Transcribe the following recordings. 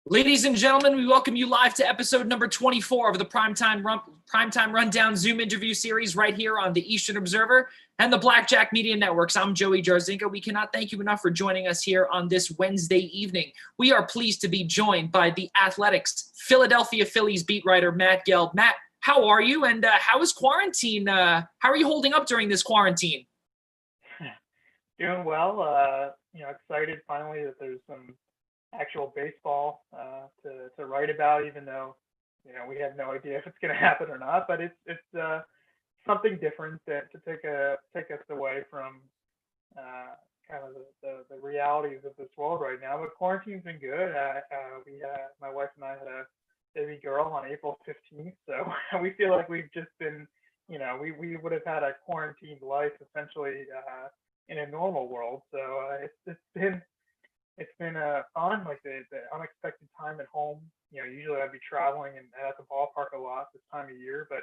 Ladies and gentlemen, we welcome you live to episode number 24 of the Primetime Rundown Zoom interview series right here on the Eastern Observer and the Blackjack Media Networks. I'm Joey Jarzynka. We cannot thank you enough for joining us here on this Wednesday evening. We are pleased to be joined by the Athletics Philadelphia Phillies beat writer Matt Gelb. Matt, how are you? And how is quarantine? How are you holding up during this quarantine? Doing well. Excited finally that there's some actual baseball to write about, even though we have no idea if it's going to happen or not. But it's something different to take us away from kind of the realities of this world right now. But quarantine's been good. My wife and I had a baby girl on April 15th, so we feel like we've just been, we would have had a quarantined life essentially in a normal world. So it's been fun, like the unexpected time at home. Usually I'd be traveling and at the ballpark a lot this time of year, but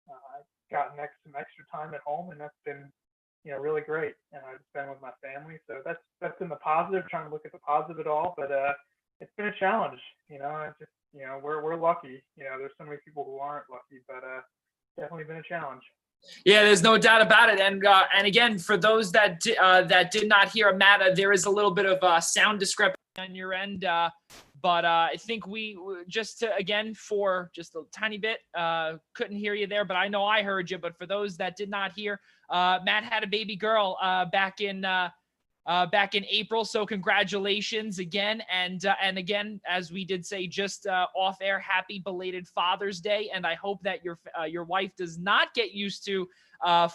I've gotten some extra time at home, and that's been really great. And I've spent with my family, so that's been the positive. Trying to look at the positive at all, but it's been a challenge. We're lucky. There's so many people who aren't lucky, but definitely been a challenge. Yeah, there's no doubt about it. And again, for those that did not hear Matt, there is a little bit of sound discrepancy on your end. But I think we just for just a tiny bit, couldn't hear you there, but I know I heard you. But for those that did not hear, Matt had a baby girl back in April. So congratulations again. And again, as we did say just off air, happy belated Father's Day. And I hope that your wife does not get used to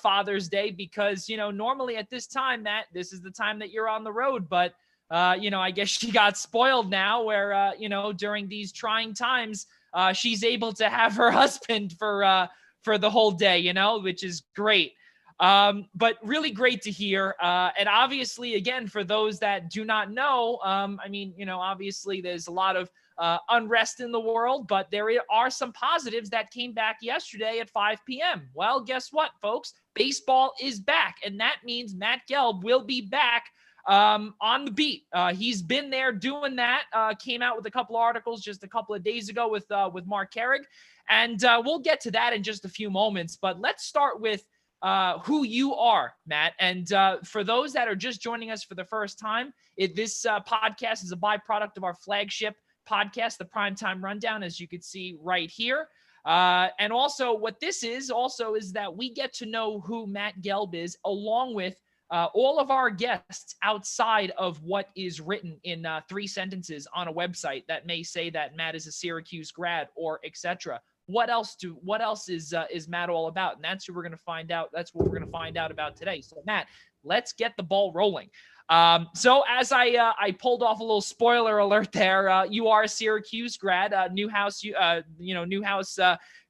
Father's Day, because, normally at this time, Matt, this is the time that you're on the road. But, I guess she got spoiled now where, during these trying times, she's able to have her husband for the whole day, which is great. But really great to hear. And obviously, again, for those that do not know, obviously there's a lot of unrest in the world, but there are some positives that came back yesterday at 5 p.m. Well, guess what, folks? Baseball is back, and that means Matt Gelb will be back on the beat. He's been there doing that, came out with a couple articles just a couple of days ago with Mark Carrig, and we'll get to that in just a few moments. But let's start with who you are, Matt. And for those that are just joining us for the first time, this podcast is a byproduct of our flagship podcast, the Primetime Rundown, as you can see right here. And also what this is that we get to know who Matt Gelb is, along with all of our guests outside of what is written in 3 sentences on a website that may say that Matt is a Syracuse grad or etc. What else is Matt all about? And that's who we're going to find out. That's what we're going to find out about today. So Matt, let's get the ball rolling. So as I pulled off a little spoiler alert there, you are a Syracuse grad, Newhouse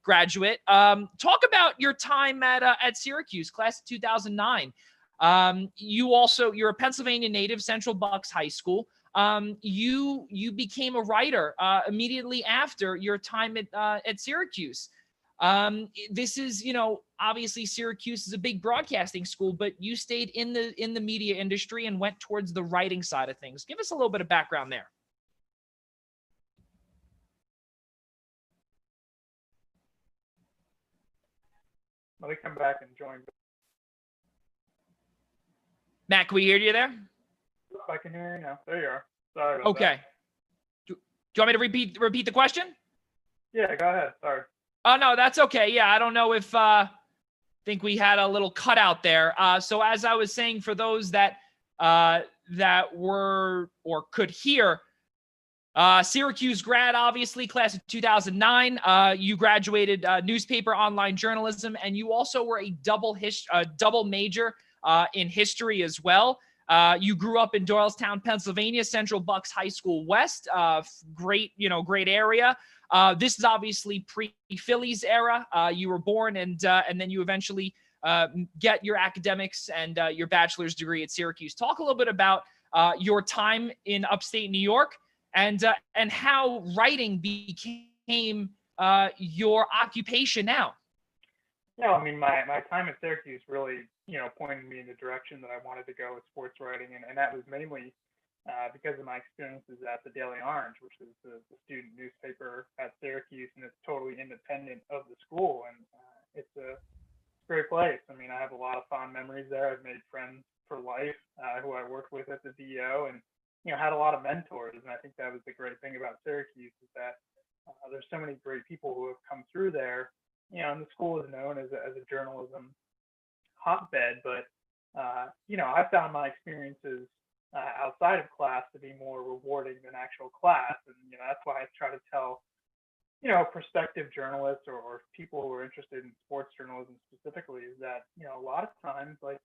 graduate. Talk about your time at Syracuse, class of 2009. You're a Pennsylvania native, Central Bucks High School. You became a writer immediately after your time at Syracuse. This is, obviously Syracuse is a big broadcasting school, but you stayed in the media industry and went towards the writing side of things. Give us a little bit of background there. Let me come back and join. Matt, can we hear you there? I can hear you now. There you are. Sorry about okay. Do you want me to repeat the question? Yeah, go ahead. Sorry. Oh, no, that's okay. Yeah, I don't know if think we had a little cutout there. So as I was saying, for those that were or could hear, Syracuse grad, obviously, class of 2009. You graduated newspaper online journalism, and you also were a double major in history as well. You grew up in Doylestown, Pennsylvania, Central Bucks High School West. Great area. This is obviously pre-Phillies era. You were born, and then you eventually get your academics and your bachelor's degree at Syracuse. Talk a little bit about your time in upstate New York and how writing became your occupation now. Yeah, I mean, my time at Syracuse really, pointed me in the direction that I wanted to go with sports writing, and that was mainly because of my experiences at the Daily Orange, which is the student newspaper at Syracuse, and it's totally independent of the school. And it's a great place. I mean, I have a lot of fond memories there. I've made friends for life who I worked with at the DO, and had a lot of mentors. And I think that was the great thing about Syracuse is that there's so many great people who have come through there. And the school is known as a journalism hotbed, but I found my experiences outside of class to be more rewarding than actual class, and that's why I try to tell prospective journalists or people who are interested in sports journalism specifically is that a lot of times like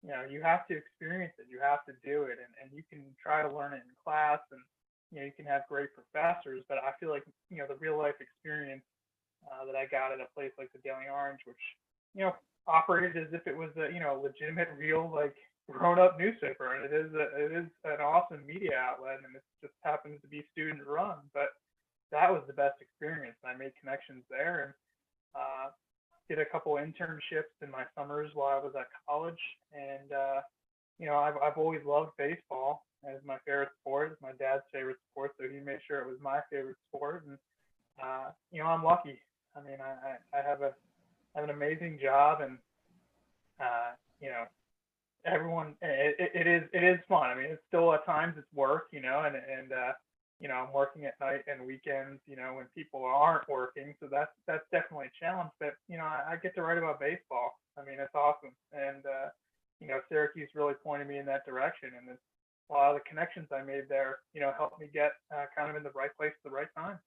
you have to experience it, you have to do it, and you can try to learn it in class, and you can have great professors, but I feel like the real life experience that I got at a place like the Daily Orange, which operated as if it was a legitimate, real, like grown up newspaper, and it is an awesome media outlet, and it just happens to be student run, but that was the best experience. I made connections there, and did a couple internships in my summers while I was at college, and I've always loved baseball as my favorite sport. It's my dad's favorite sport, so he made sure it was my favorite sport, and I'm lucky. I mean, I have an amazing job, and everyone, it is fun. I mean, it's still at times it's work, and I'm working at night and weekends, when people aren't working, so that's definitely a challenge. But I get to write about baseball. I mean, it's awesome, and Syracuse really pointed me in that direction, and a lot of the connections I made there, helped me get kind of in the right place at the right time.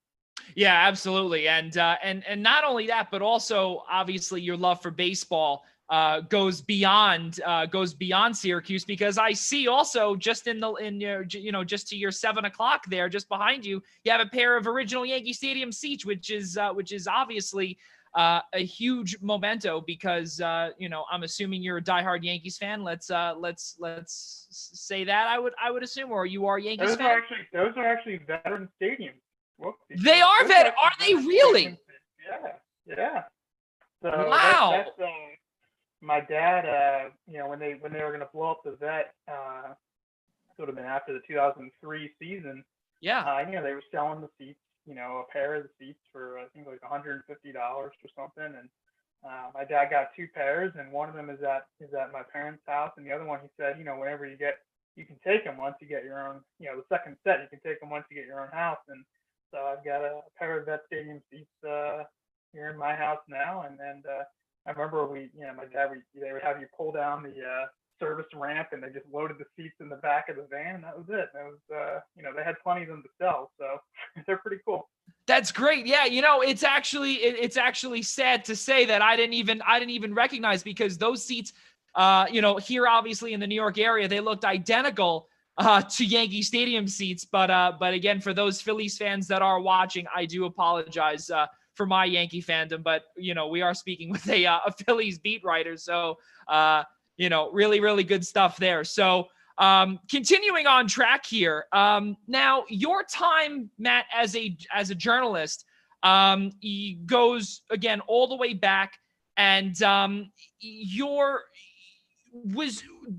Yeah, absolutely. And not only that, but also obviously your love for baseball goes beyond Syracuse, because I see also just in your just to your 7 o'clock there, just behind you, you have a pair of original Yankee Stadium seats, which is obviously a huge memento, because I'm assuming you're a diehard Yankees fan. Let's say that I would assume, or you are a Yankees fan. Those are actually veteran stadiums. Whoopsie. They are vet. Are they really? Yeah. So wow. That's my dad. When they were going to blow up the vet, it would have been after the 2003 season. Yeah. They were selling the seats. A pair of the seats for I think like $150 or something, and my dad got two pairs, and one of them is at my parents' house, and the other one he said, whenever you can take them once you get your own. The second set you can take them once you get your own house, and so I've got a pair of vet stadium seats here in my house now, and I remember my dad, they would have you pull down the service ramp, and they just loaded the seats in the back of the van, and that was it. That was they had plenty of them to sell, so they're pretty cool. That's great. Yeah, it's actually sad to say that I didn't even recognize, because those seats, here obviously in the New York area, they looked identical to Yankee Stadium seats. But again, for those Phillies fans that are watching, I do apologize for my Yankee fandom. But we are speaking with a Phillies beat writer, so really, really good stuff there. So continuing on track here. Now your time, Matt, as a journalist, he goes again all the way back, and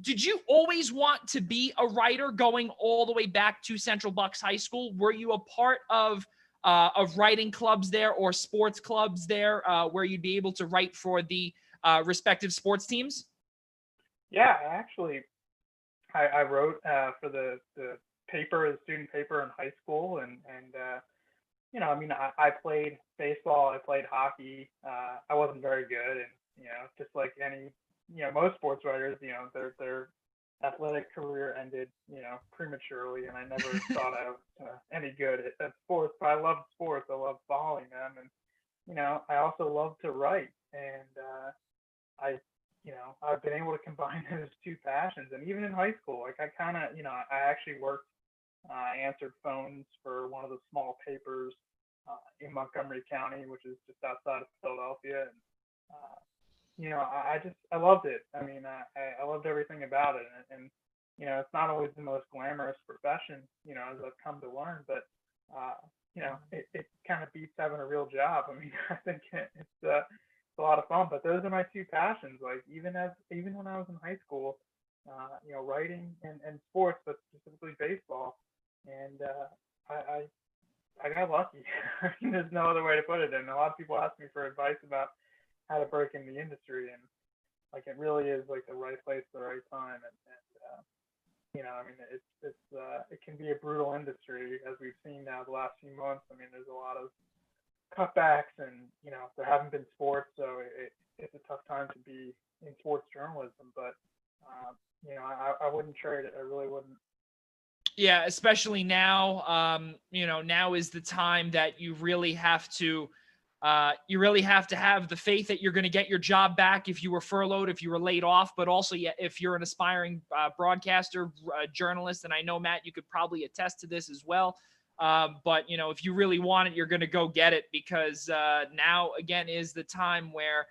did you always want to be a writer going all the way back to Central Bucks High School? Were you a part of writing clubs there or sports clubs there where you'd be able to write for the respective sports teams? Yeah, actually, I wrote for the paper, the student paper in high school, and I played baseball, I played hockey. I wasn't very good, and just like any most sports writers, their athletic career ended prematurely, and I never thought I was any good at sports. But I loved sports. I loved following them, and I also love to write, and I've been able to combine those two passions. And even in high school, like I kind of, I actually worked, answered phones for one of the small papers in Montgomery County, which is just outside of Philadelphia. And, I loved it. I mean, I loved everything about it. And it's not always the most glamorous profession, as I've come to learn, but, it kind of beats having a real job. I mean, I think it's a lot of fun, but those are my two passions. Like even when I was in high school, writing and sports, but specifically baseball. And I got lucky. There's no other way to put it. And a lot of people ask me for advice about how to break in the industry, and like it really is like the right place, the right time, and I mean, it can be a brutal industry as we've seen now the last few months. I mean, there's a lot of cutbacks, and there haven't been sports, so it's a tough time to be in sports journalism. But I wouldn't trade it. I really wouldn't. Yeah, especially now. Now is the time that you really have to have the faith that you're going to get your job back if you were furloughed, if you were laid off, but also, yeah, if you're an aspiring broadcaster, journalist, and I know, Matt, you could probably attest to this as well. But if you really want it, you're going to go get it, because now again is the time where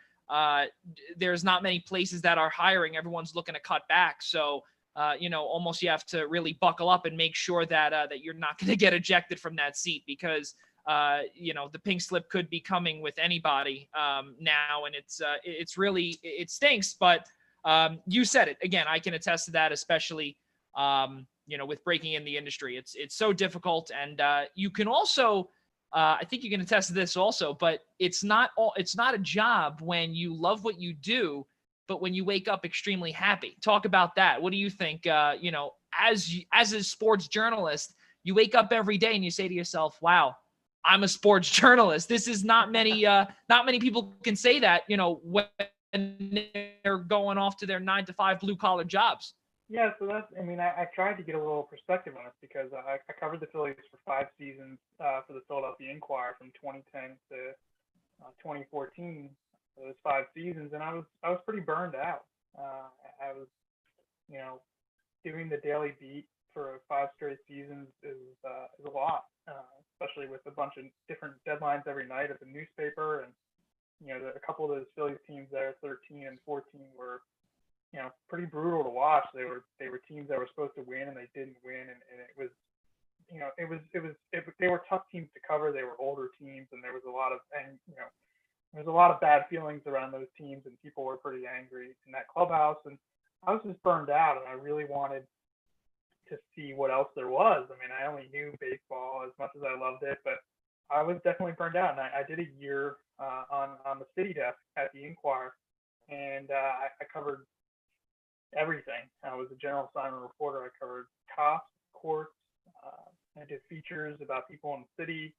there's not many places that are hiring. Everyone's looking to cut back. So, almost you have to really buckle up and make sure that that you're not going to get ejected from that seat, because the pink slip could be coming with anybody now, and it's really, it stinks. But you said it again. I can attest to that, especially with breaking in the industry. It's so difficult, and you can also. I think you can attest to this also, but it's not a job when you love what you do, but when you wake up extremely happy. Talk about that. What do you think? As a sports journalist, you wake up every day and you say to yourself, "Wow, I'm a sports journalist." This is not many people can say that, when they're going off to their 9-to-5 blue collar jobs. Yeah, so I tried to get a little perspective on it because I covered the Phillies for 5 seasons for the Philadelphia Inquirer from 2010 to 2014. Those 5 seasons, and I was pretty burned out. I was, you know, doing the daily beat for 5 straight seasons is a lot, especially with a bunch of different deadlines every night at the newspaper. And a couple of those Phillies teams there, 13 and 14, were pretty brutal to watch. They were teams that were supposed to win and they didn't win, and it was they were tough teams to cover. They were older teams, and there was a lot of there's a lot of bad feelings around those teams, and people were pretty angry in that clubhouse. And I was just burned out, and I really wanted to see what else there was. I mean, I only knew baseball as much as I loved it, but I was definitely burned out. And I did a year on the city desk at the Inquirer, and I covered everything. I was a general assignment reporter. I covered cops, courts. I did features about people in the city.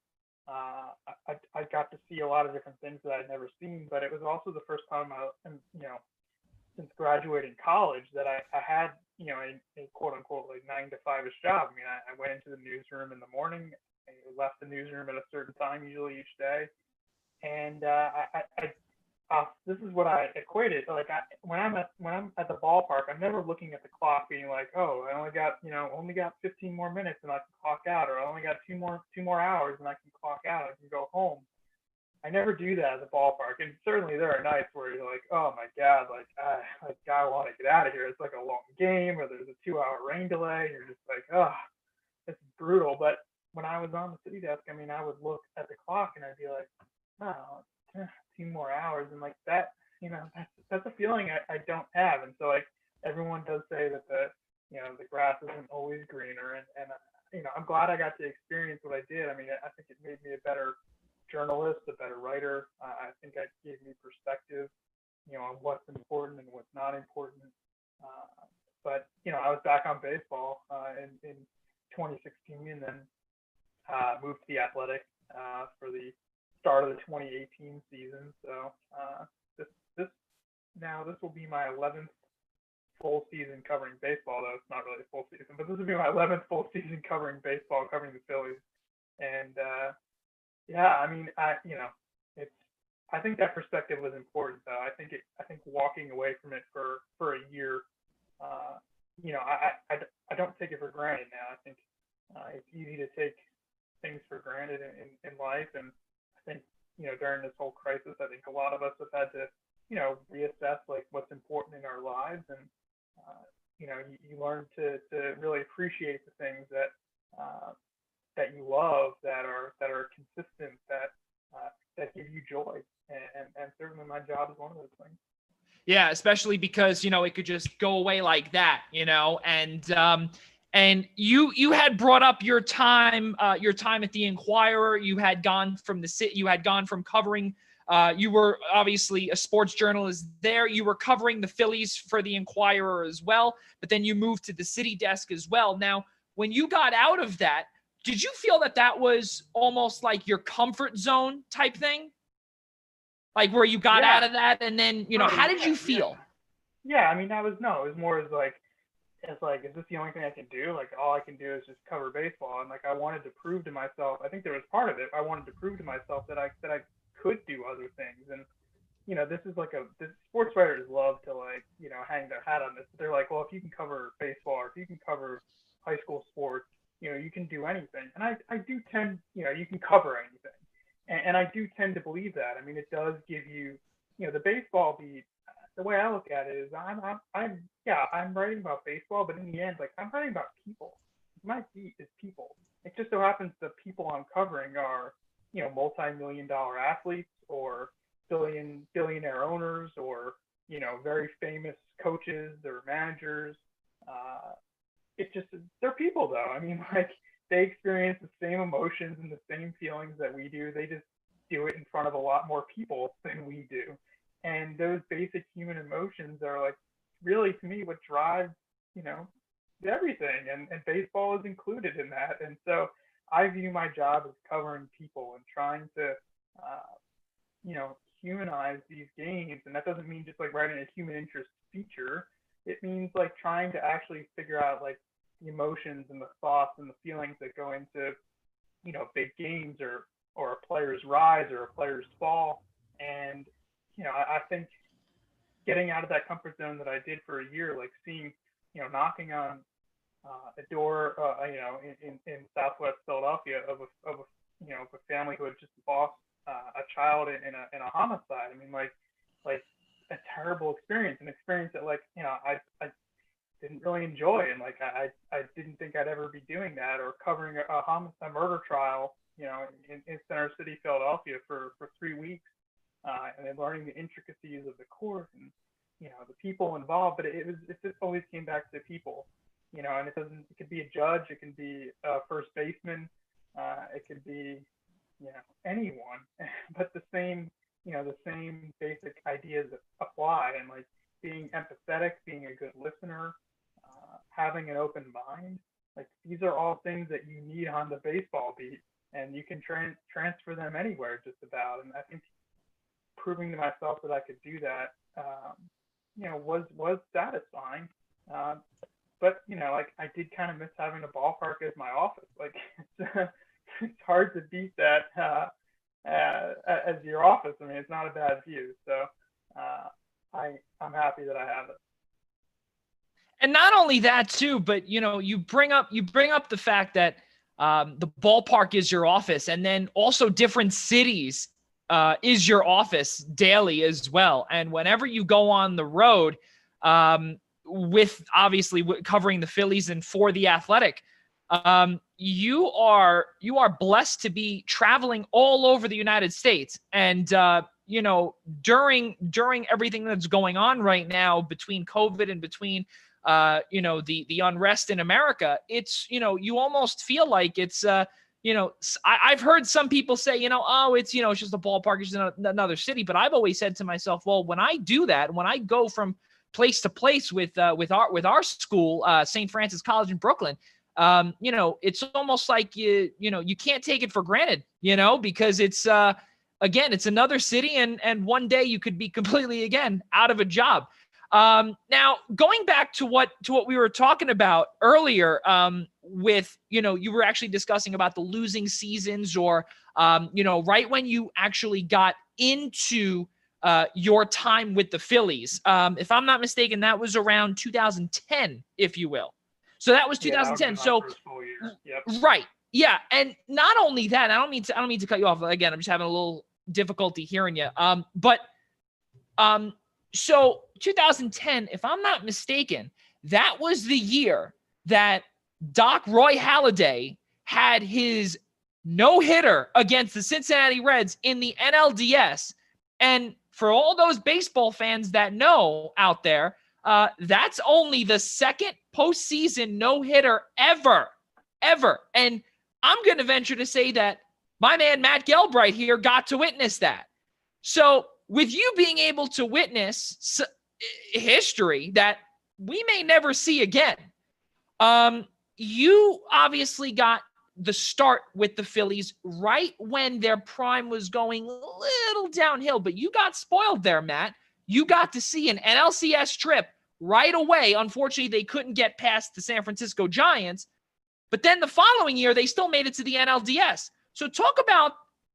I got to see a lot of different things that I'd never seen, but it was also the first time since graduating college that I had, a quote unquote like 9 to 5-ish job. I mean, I went into the newsroom in the morning. I left the newsroom at a certain time, usually each day. And this is what I equated. Like when I'm at the ballpark, I'm never looking at the clock, being like, oh, I only got 15 more minutes and I can clock out, or I only got two more hours and I can clock out. I can go home. I never do that at the ballpark, and certainly there are nights where you're like, oh my god, I want to get out of here. It's like a long game, or there's a 2-hour rain delay. You're just like, oh, this is brutal. But when I was on the city desk, I mean, I would look at the clock and I'd be like, oh, 2 more hours, and like that, that's a feeling I don't have. And so like everyone does say that the grass isn't always greener, and I'm glad I got to experience what I did. I mean, I think it made me a better journalist, a better writer. I think it gave me perspective, on what's important and what's not important. But I was back on baseball in 2016, and then moved to the Athletic for the start of the 2018 season. So this will be my 11th full season covering baseball. Though it's not really a full season, but this will be my 11th full season covering baseball, covering the Phillies. And yeah, I mean, I think that perspective was important, though. I think walking away from it for a year, I don't take it for granted now. I think it's easy to take things for granted in life, and I think during this whole crisis, I think a lot of us have had to reassess like what's important in our lives, and you learn to really appreciate the things that you love, that are consistent, that give you joy, and certainly my job is one of those things. Yeah, especially because, it could just go away like that, and you had brought up your time at the Inquirer. You had gone from covering, you were obviously a sports journalist there. You were covering the Phillies for the Inquirer as well, but then you moved to the city desk as well. Now, when you got out of that, did you feel that was almost like your comfort zone type thing? Like where you got out of that, and then, how did you feel? Yeah, I mean, it was more as like, is this the only thing I can do? Like, all I can do is just cover baseball. And like, I wanted to prove to myself, I think there was part of it, I wanted to prove to myself that I could do other things. And, this is like this sports writers love to like, hang their hat on this. They're like, well, if you can cover baseball or if you can cover high school sports, you can do anything. And I do tend, you can cover anything. And I do tend to believe that. I mean, it does give you, the baseball beat. The way I look at it is, I'm writing about baseball, but in the end, like, I'm writing about people. My beat is people. It just so happens the people I'm covering are, multi-million-dollar athletes or billionaire owners or, very famous coaches or managers. They're people though. I mean, like, they experience the same emotions and the same feelings that we do. They just do it in front of a lot more people than we do. And those basic human emotions are like really, to me, what drives, everything. And baseball is included in that. And so I view my job as covering people and trying to, humanize these games. And that doesn't mean just like writing a human interest feature. It means like trying to actually figure out like the emotions and the thoughts and the feelings that go into, big games or a player's rise or a player's fall. And, I think getting out of that comfort zone that I did for a year, like seeing, knocking on a door, in Southwest Philadelphia of a family who had just lost a child in a homicide. I mean, like a terrible experience, an experience that like, I didn't really enjoy. And like, I didn't think I'd ever be doing that, or covering a murder trial, in Center City, Philadelphia for 3 weeks. And then learning the intricacies of the court and, the people involved, but it just always came back to people, and it could be a judge, it can be a first baseman, it could be, anyone, but the same basic ideas apply. And like being empathetic, being a good listener, having an open mind, like these are all things that you need on the baseball beat, and you can transfer them anywhere just about. And I think proving to myself that I could do that, was satisfying. But like I did kind of miss having a ballpark as my office. Like it's hard to beat that as your office. I mean, it's not a bad view. So I'm happy that I have it. And not only that too, but you bring up the fact that the ballpark is your office, and then also different cities is your office daily as well. And whenever you go on the road, with obviously covering the Phillies and for The Athletic, you are blessed to be traveling all over the United States. And during everything that's going on right now between COVID and between the unrest in America, it's you almost feel like it's I've heard some people say, it's just a ballpark, it's just another city. But I've always said to myself, well, when I do that, when I go from place to place with our school, St. Francis College in Brooklyn, it's almost like you can't take it for granted, because it's again, it's another city, and one day you could be completely again out of a job. Now, going back to what we were talking about earlier, with, you were actually discussing about the losing seasons, or, right when you actually got into your time with the Phillies. If I'm not mistaken, that was around 2010, if you will. So that was 2010. So, yep. Right. Yeah. And not only that, I don't mean to cut you off. Again, I'm just having a little difficulty hearing you. So 2010, if I'm not mistaken, that was the year that Roy Halladay had his no-hitter against the Cincinnati Reds in the NLDS. And for all those baseball fans that know out there, that's only the second postseason no-hitter ever. And I'm going to venture to say that my man Matt Gelb right here got to witness that. So with you being able to witness history that we may never see again, you obviously got the start with the Phillies right when their prime was going a little downhill, but you got spoiled there, Matt. You got to see an NLCS trip right away. Unfortunately, they couldn't get past the San Francisco Giants, but then the following year, they still made it to the NLDS. So talk about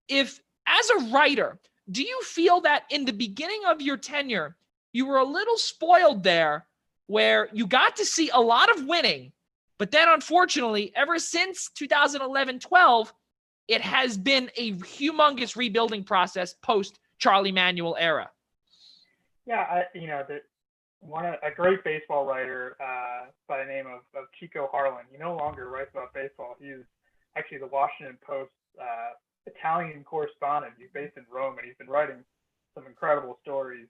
if, as a writer, do you feel that in the beginning of your tenure, you were a little spoiled there where you got to see a lot of winning, but then unfortunately, ever since 2011-12, it has been a humongous rebuilding process post Charlie Manuel era. Yeah, a great baseball writer by the name of Chico Harlan. He no longer writes about baseball. He's actually the Washington Post Italian correspondent. He's based in Rome, and he's been writing some incredible stories,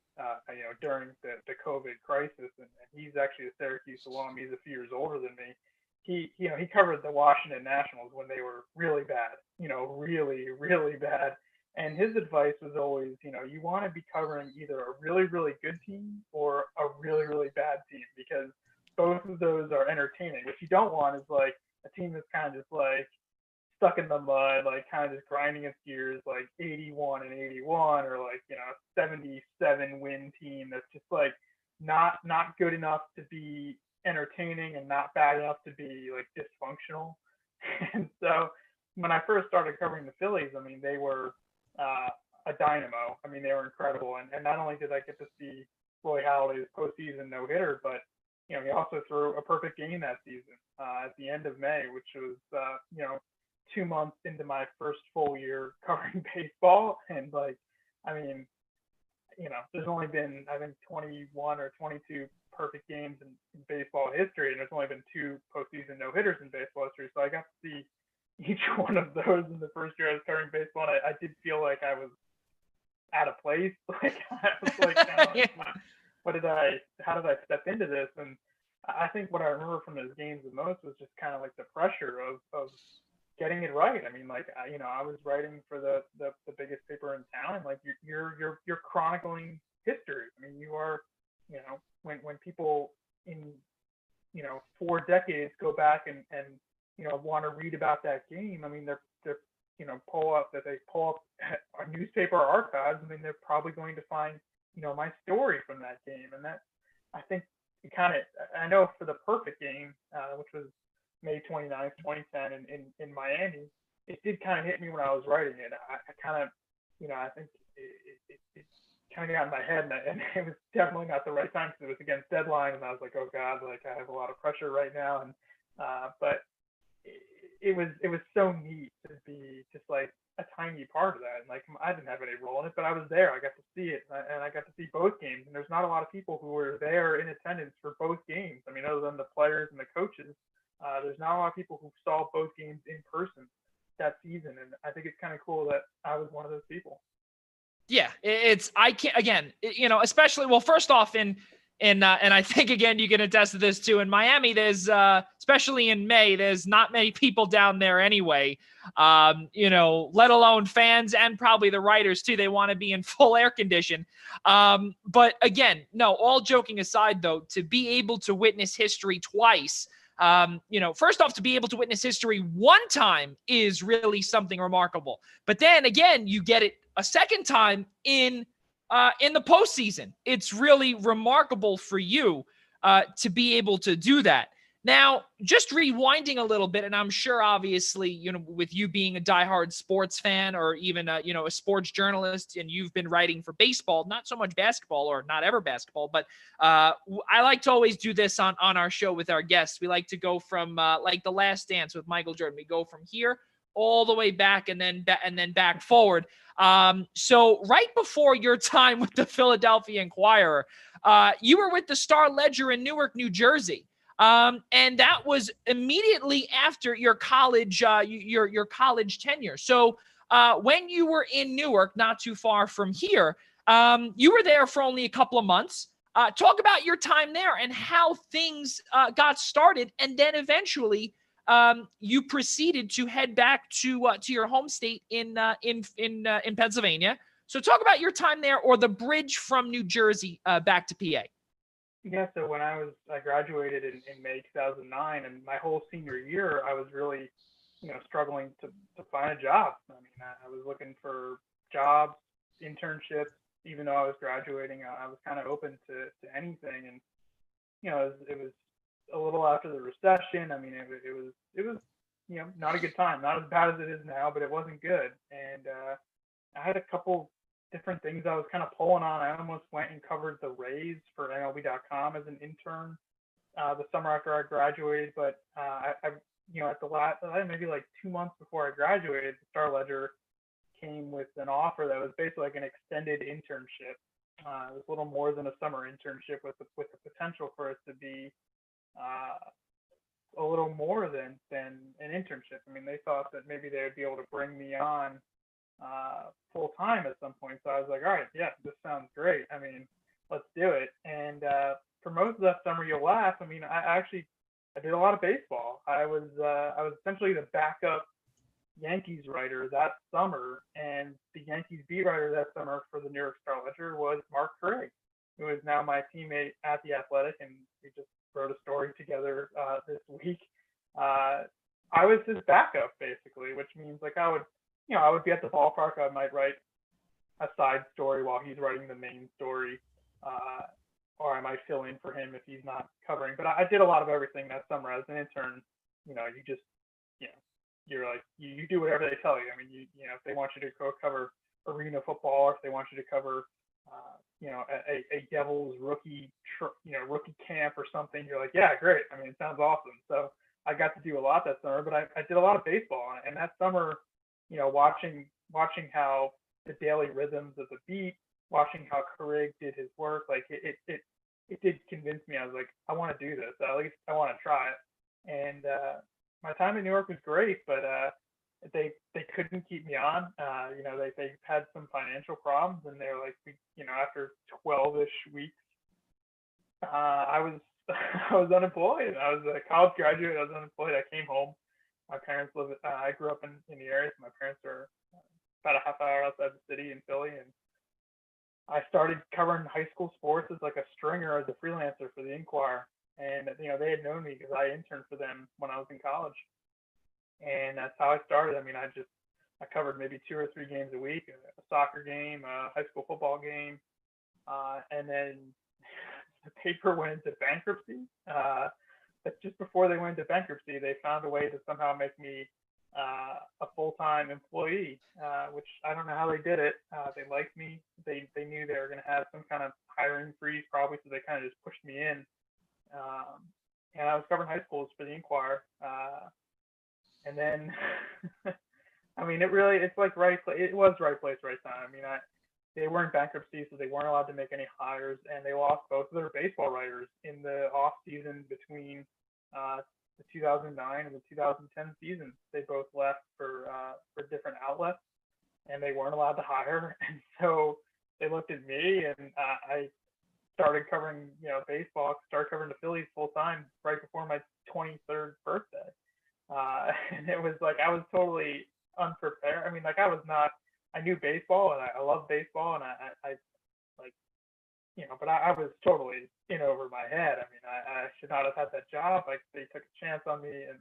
during the COVID crisis. And he's actually a Syracuse alum. He's a few years older than me. He covered the Washington Nationals when they were really bad, really, really bad. And his advice was always, you want to be covering either a really, really good team or a really, really bad team, because both of those are entertaining. What you don't want is like a team that's kind of just like stuck in the mud, like kind of just grinding its gears, like 81-81, or like, 77 win team that's just like not good enough to be entertaining and not bad enough to be like dysfunctional. And so when I first started covering the Phillies, I mean, they were a dynamo. I mean, they were incredible. And not only did I get to see Roy Halladay's postseason no-hitter, but, he also threw a perfect game that season at the end of May, which was, 2 months into my first full year covering baseball. And like, I mean, there's only been, I think, 21 or 22 perfect games in baseball history, and there's only been 2 postseason no-hitters in baseball history. So I got to see each one of those in the first year I was covering baseball, and I did feel like I was out of place. Like I was like, Yeah. how did I step into this? And I think what I remember from those games the most was just kind of like the pressure of getting it right. I mean, like, I was writing for the biggest paper in town, and like you're chronicling history. I mean, you are, when people in 4 decades go back and want to read about that game, I mean, they're pull up our newspaper archives. I mean, they're probably going to find my story from that game. And that, I think, it kind of, I know for the perfect game, which was May 29th, 2010 in Miami, it did kind of hit me when I was writing it. I kind of, I think it kind of got in my head, and it was definitely not the right time because it was against deadline, and I was like, oh God, like I have a lot of pressure right now. And but it was so neat to be just like a tiny part of that. And like, I didn't have any role in it, but I was there. I got to see it, and I got to see both games. And there's not a lot of people who were there in attendance for both games. I mean, other than the players and the coaches, there's not a lot of people who saw both games in person that season. And I think it's kind of cool that I was one of those people. Yeah, especially, well, first off, and I think, again, you can attest to this too. In Miami, there's, especially in May, there's not many people down there anyway, let alone fans and probably the writers too. They want to be in full air condition. But again, no, all joking aside though, to be able to witness history twice, first off, to be able to witness history one time is really something remarkable. But then again, you get it a second time in the postseason. It's really remarkable for you to be able to do that. Now, just rewinding a little bit, and I'm sure, obviously, with you being a diehard sports fan or even a sports journalist, and you've been writing for baseball, not so much basketball, or not ever basketball, but I like to always do this on our show with our guests. We like to go from like The Last Dance with Michael Jordan. We go from here all the way back and then back forward. So right before your time with the Philadelphia Inquirer, you were with the Star Ledger in Newark, New Jersey. And that was immediately after your college, your college tenure. So when you were in Newark, not too far from here, You were there for only a couple of months. Talk about your time there and how things got started, and then eventually you proceeded to head back to your home state in Pennsylvania. So talk about your time there, or the bridge from New Jersey back to PA. Yeah, so when I graduated in May 2009, and my whole senior year, I was really, struggling to find a job. I mean, I was looking for jobs, internships, even though I was graduating. I was kind of open to anything, and it was a little after the recession. I mean, it was not a good time, not as bad as it is now, but it wasn't good. And I had a couple different things I was kind of pulling on. I almost went and covered the Rays for MLB.com as an intern the summer after I graduated, but I at the last, maybe like 2 months before I graduated, the Star Ledger came with an offer that was basically like an extended internship. It was a little more than a summer internship with the potential for it to be a little more than an internship. I mean, they thought that maybe they would be able to bring me on full time at some point. So I was like, all right, yeah, this sounds great. I mean, let's do it. And for most of that summer, you'll laugh. I mean, I did a lot of baseball. I was essentially the backup Yankees writer that summer, and the Yankees beat writer that summer for the New York Star Ledger was Mark Craig, who is now my teammate at The Athletic, and we just wrote a story together this week. I was his backup basically, which means like I would be at the ballpark. I might write a side story while he's writing the main story, or I might fill in for him if he's not covering. But I did a lot of everything that summer as an intern. You just, you're like, you do whatever they tell you. I mean, if they want you to go cover arena football, or if they want you to cover, a Devils rookie camp or something, you're like, yeah, great. I mean, it sounds awesome. So I got to do a lot that summer, but I did a lot of baseball. And that summer, watching how the daily rhythms of the beat, watching how Carrig did his work, like it did convince me. I was like, I want to do this. At least I want to try it. And my time in New York was great, but they couldn't keep me on. They had some financial problems, and they were like, after 12-ish weeks, I was I was unemployed. I was a college graduate. I was unemployed. I came home. My parents live. I grew up in the area. So my parents are about a half hour outside the city in Philly, and I started covering high school sports as like a stringer, as a freelancer for the Inquirer. And they had known me because I interned for them when I was in college, and that's how I started. I mean, I covered maybe 2 or 3 games a week, a soccer game, a high school football game, and then the paper went into bankruptcy. But just before they went into bankruptcy, they found a way to somehow make me a full-time employee, which I don't know how they did it. They liked me. They knew they were going to have some kind of hiring freeze probably, so they kind of just pushed me in. And I was covering high schools for the Inquirer. And then, I mean, it was right place, right time. I mean, they were in bankruptcy, so they weren't allowed to make any hires, and they lost both of their baseball writers in the off season between the 2009 and the 2010 season. They both left for different outlets, and they weren't allowed to hire. And so they looked at me, and I started covering, baseball, started covering the Phillies full time right before my 23rd birthday. And it was like, I was totally unprepared. I mean, like I knew baseball, and I love baseball, and I like, but I was totally in over my head. I mean, I should not have had that job. Like, they took a chance on me, and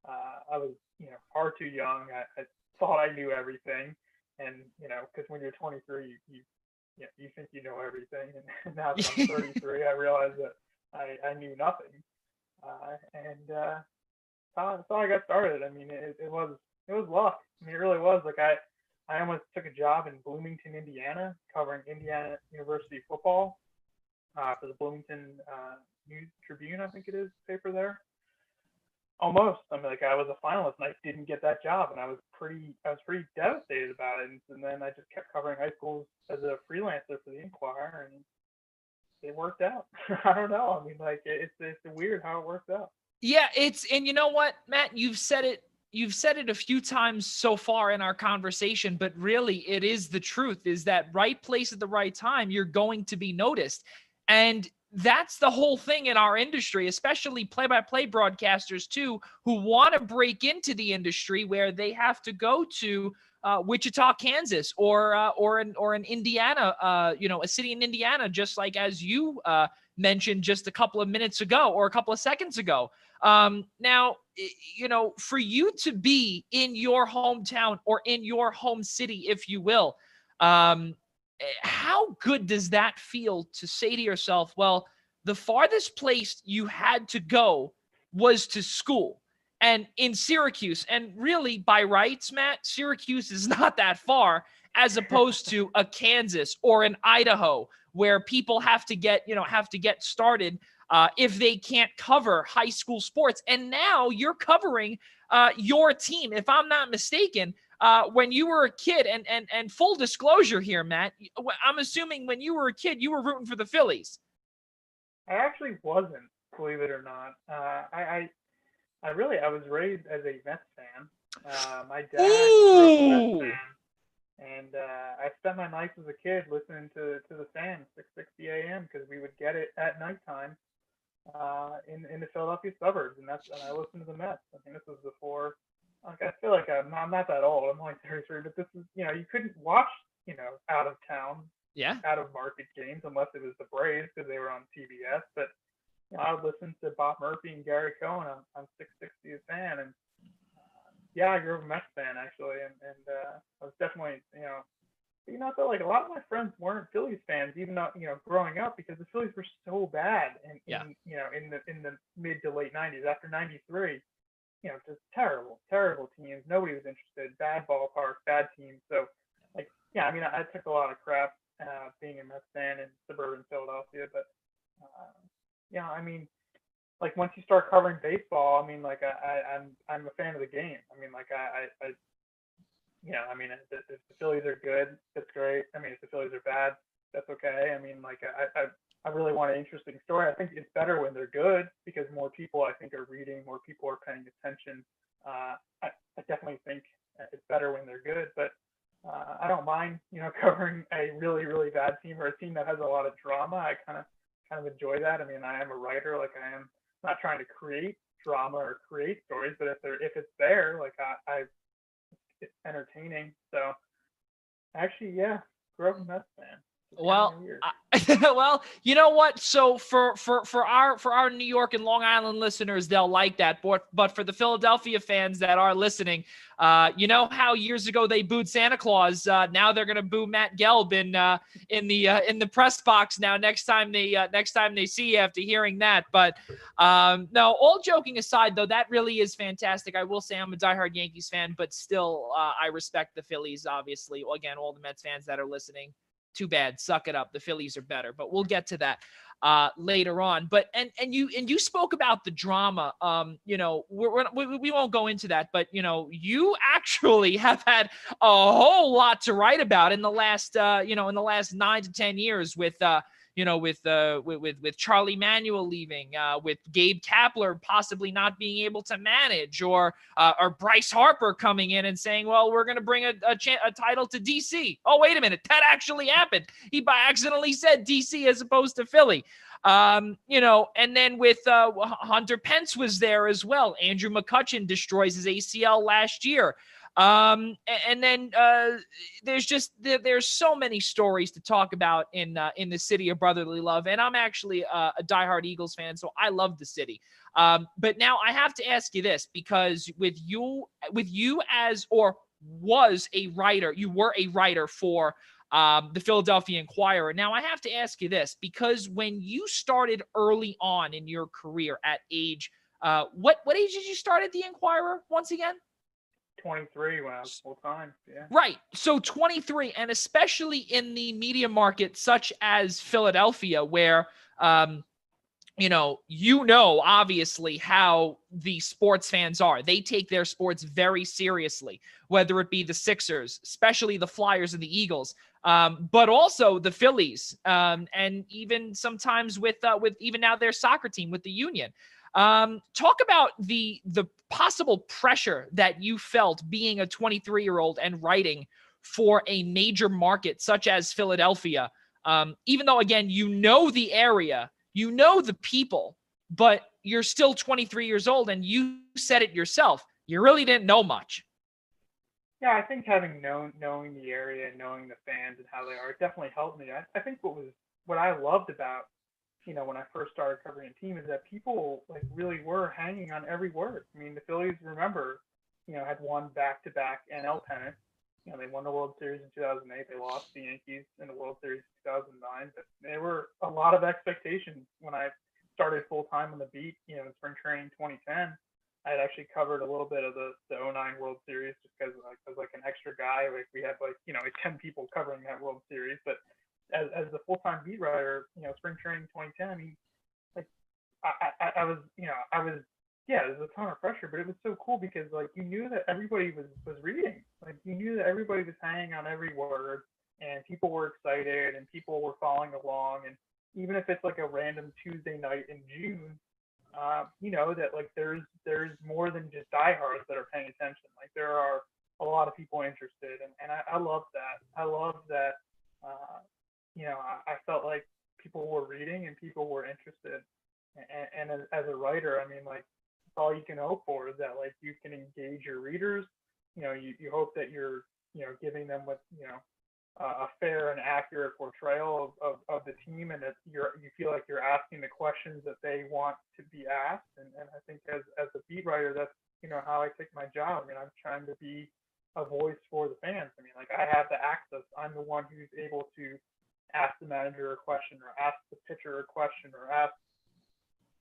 I was, far too young. I thought I knew everything. And, because when you're 23, you think you know everything. And now that I'm 33, I realize that I knew nothing. And that's how I got started. I mean, it was luck. I mean, it really was. Like, I almost took a job in Bloomington, Indiana, covering Indiana University football for the Bloomington News Tribune, I think it is, paper there. Almost. I mean, like, I was a finalist, and I didn't get that job, and I was pretty devastated about it. And then I just kept covering high schools as a freelancer for the Inquirer, and it worked out. I don't know. I mean, like, it's weird how it works out. Yeah, and you know what, Matt, you've said it you've said it a few times so far in our conversation, but really it is the truth, is that right place at the right time, you're going to be noticed. And that's the whole thing in our industry, especially play-by-play broadcasters too, who want to break into the industry where they have to go to Wichita, Kansas, or an Indiana, a city in Indiana, just like as you mentioned just a couple of minutes ago or a couple of seconds ago. Now, for you to be in your hometown or in your home city, if you will, how good does that feel to say to yourself, well, the farthest place you had to go was to school and in Syracuse? And really, by rights, Matt, Syracuse is not that far as opposed to a Kansas or an Idaho, where people have to get started if they can't cover high school sports. And now you're covering your team, if I'm not mistaken. When you were a kid, and full disclosure here, Matt, I'm assuming when you were a kid, you were rooting for the Phillies. I actually wasn't, believe it or not. I was raised as a Mets fan. My dad grew up a Mets fan, and I spent my nights as a kid listening to the fan 6:60 a.m. because we would get it at nighttime in the Philadelphia suburbs, and I listened to the Mets. I think this was before. Like, I feel like I'm not that old. I'm only 33, but this is, you couldn't watch, out of town, out of market games unless it was the Braves because they were on TBS. But I would listen to Bob Murphy and Gary Cohen on 660 a fan, and I grew up a Mets fan actually, and I was definitely, I felt like a lot of my friends weren't Phillies fans, even though, growing up, because the Phillies were so bad in the mid to late 90s. After 93, just terrible teams. Nobody was interested. Bad ballpark, bad teams. So, I took a lot of crap being a Mets fan in suburban Philadelphia, but once you start covering baseball, I'm a fan of the game. If the Phillies are good, that's great. If the Phillies are bad, that's okay. I really want an interesting story. I think it's better when they're good because more people, I think, are reading, more people are paying attention. I definitely think it's better when they're good, but I don't mind, covering a really, really bad team or a team that has a lot of drama. I kind of enjoy that. I am a writer, like I am not trying to create drama or create stories, but if it's there, it's entertaining. So actually, grew up a Mets fan. Well, well, you know what? So for our New York and Long Island listeners, they'll like that. But for the Philadelphia fans that are listening, you know how years ago they booed Santa Claus. Now they're gonna boo Matt Gelb in the press box. Now next time they see you after hearing that. But no, all joking aside, though, that really is fantastic. I will say I'm a diehard Yankees fan, but still I respect the Phillies. Obviously, again, all the Mets fans that are listening. Too bad. Suck it up. The Phillies are better, but we'll get to that later on. But and you spoke about the drama. We won't go into that, but you actually have had a whole lot to write about in the last 9 to 10 years with Charlie Manuel leaving, with Gabe Kapler possibly not being able to manage, or Bryce Harper coming in and saying, well, we're going to bring a title to DC. Oh, wait a minute. That actually happened. He by accidentally said DC as opposed to Philly. And then with Hunter Pence was there as well. Andrew McCutchen destroys his ACL last year. And then there's so many stories to talk about in the city of brotherly love. And I'm actually a diehard Eagles fan, so I love the city. But now I have to ask you this, because with you as, or was a writer, you were a writer for the Philadelphia Inquirer. Now I have to ask you this, because when you started early on in your career at age, what age did you start at the Inquirer once again? 23 when I was full time. Yeah. Right. So 23, and especially in the media market such as Philadelphia, where obviously how the sports fans are. They take their sports very seriously, whether it be the Sixers, especially the Flyers and the Eagles, but also the Phillies, and even sometimes with even now their soccer team with the Union. Talk about the possible pressure that you felt being a 23-year-old and writing for a major market such as Philadelphia? Even though, again, you know the area, you know the people, but you're still 23 years old, and you said it yourself. You really didn't know much. Yeah, I think having knowing the area and knowing the fans and how they are, it definitely helped me. I think what I loved about, when I first started covering a team is that people like really were hanging on every word. I mean, the Phillies, remember, had won back-to-back NL pennants. They won the World Series in 2008. They lost the Yankees in the World Series in 2009. But there were a lot of expectations when I started full time on the beat. In spring training 2010, I had actually covered a little bit of the '09 World Series just because I was like an extra guy. Like we had like 10 people covering that World Series. But as the full time beat writer, spring training 2010, I mean, like I was, yeah, there's a ton of pressure, but it was so cool because like you knew that everybody was reading. Like you knew that everybody was hanging on every word, and people were excited, and people were following along. And even if it's like a random Tuesday night in June, you know that like there's more than just diehards that are paying attention. Like there are a lot of people interested, and I love that. I love that. Uh, I felt like people were reading and people were interested. And as a writer, I mean, like all you can hope for is that like you can engage your readers. You hope that you're giving them with a fair and accurate portrayal of the team, and that you feel like you're asking the questions that they want to be asked. And I think as a beat writer, that's how I take my job. I mean, I'm trying to be a voice for the fans. I mean, like I have the access. I'm the one who's able to ask the manager a question, or ask the pitcher a question, or ask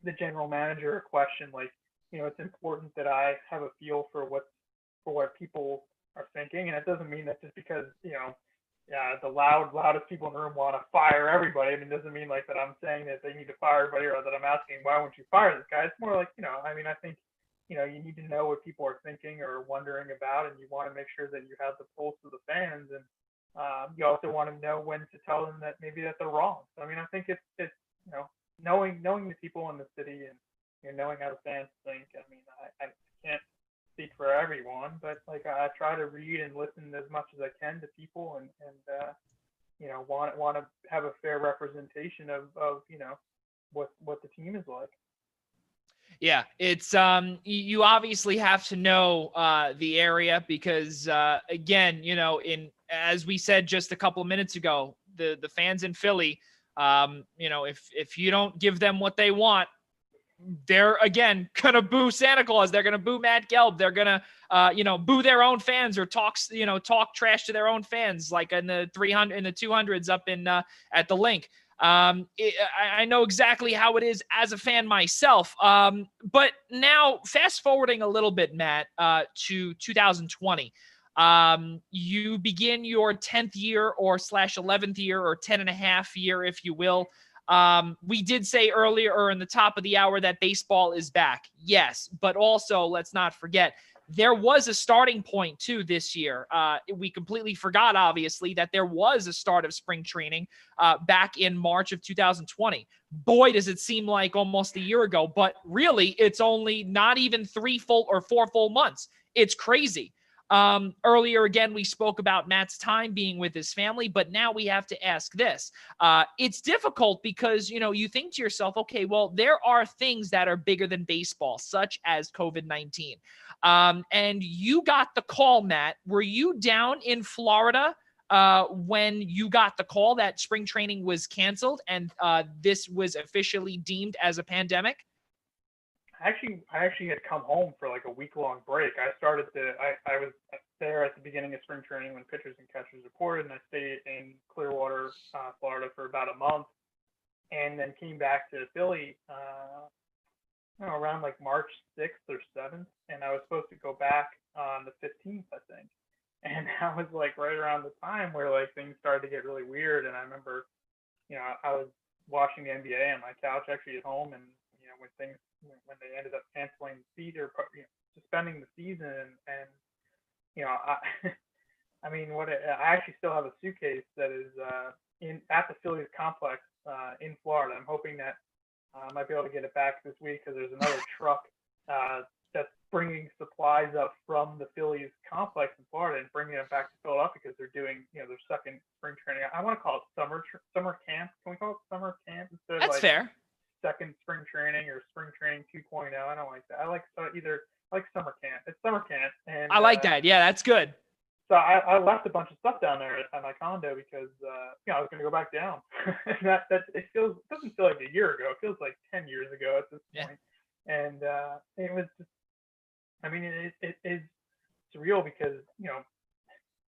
the general manager a question. Like, it's important that I have a feel for what people are thinking. And it doesn't mean that just because, the loudest people in the room want to fire everybody. I mean, it doesn't mean like that I'm saying that they need to fire everybody, or that I'm asking, why won't you fire this guy? It's more like, I mean, I think, you need to know what people are thinking or wondering about, and you want to make sure that you have the pulse of the fans. And you also want to know when to tell them that maybe that they're wrong. So, I mean, I think it's knowing the people in the city, and knowing how the fans think. I mean, I can't speak for everyone, but like I try to read and listen as much as I can to people, and want to have a fair representation of what the team is like. Yeah, it's you obviously have to know the area because again, as we said just a couple of minutes ago, the fans in Philly, if you don't give them what they want, they're again gonna boo Santa Claus. They're gonna boo Matt Gelb. They're gonna boo their own fans, or talk trash to their own fans, like in the 200s up in at the link. I know exactly how it is as a fan myself. But now fast forwarding a little bit, Matt, to 2020. You begin your 10th year or /11th year, or 10 and a half year, if you will. We did say earlier, or in the top of the hour, that baseball is back. Yes, but also let's not forget, there was a starting point too this year. We completely forgot, obviously, that there was a start of spring training back in March of 2020. Boy, does it seem like almost a year ago, but really it's only not even 3 full or 4 full months. It's crazy. Earlier, again, we spoke about Matt's time being with his family, but now we have to ask this. It's difficult because, you think to yourself, okay, well, there are things that are bigger than baseball, such as COVID-19. And you got the call, Matt. Were you down in Florida when you got the call that spring training was canceled and this was officially deemed as a pandemic? I actually had come home for like a week-long break. I was there at the beginning of spring training when pitchers and catchers reported, and I stayed in Clearwater, Florida for about a month, and then came back to Philly around like March 6th or 7th, and I was supposed to go back on the 15th, I think. And that was like right around the time where like things started to get really weird. And I remember, I was watching the NBA on my couch actually at home, and when they ended up canceling the season, or suspending the season, and I mean, I actually still have a suitcase that is at the Phillies complex in Florida. I'm hoping that I might be able to get it back this week, because there's another truck that's bringing supplies up from the Phillies complex in Florida and bringing them back to Philadelphia because they're doing, their second spring training. I want to call it summer camp. Can we call it summer camp instead of That's like fair. second spring training or spring training 2.0? I don't like that. I like summer camp. It's summer camp, and I like that. Yeah, that's good. so I left a bunch of stuff down there at my condo because I was going to go back down. And that it doesn't feel like a year ago. It feels like 10 years ago at this point. And it was just, I mean, it is surreal because